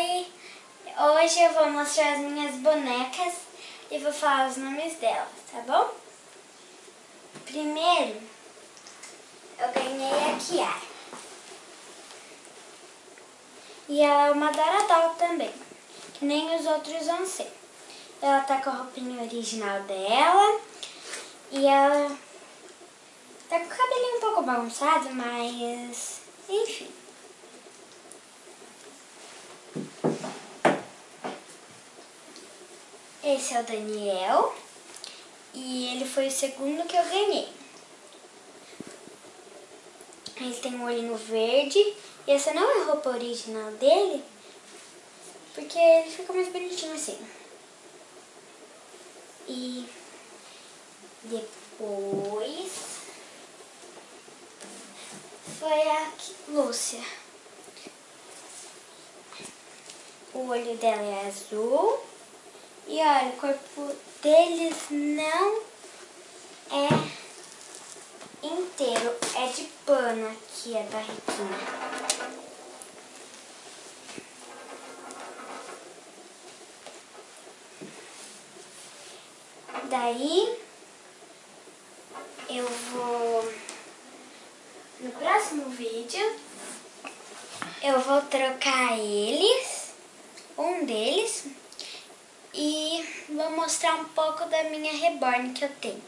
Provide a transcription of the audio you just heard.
Oi! Hoje eu vou mostrar as minhas bonecas e vou falar os nomes delas, tá bom? Primeiro, eu ganhei a Kiara. E ela é uma Doradol também, que nem os outros vão ser. Ela tá com a roupinha original dela e ela tá com o cabelinho um pouco bagunçado, mas enfim. Esse é o Daniel e ele foi o segundo que eu ganhei. Ele tem um olhinho verde e essa não é a roupa original dele, porque ele fica mais bonitinho assim. E depois foi a Lúcia. O olho dela é azul. E olha, o corpo deles não é inteiro, é de pano aqui a barriguinha. Daí eu vou, no próximo vídeo, eu vou trocar eles, um deles, e vou mostrar um pouco da minha reborn que eu tenho.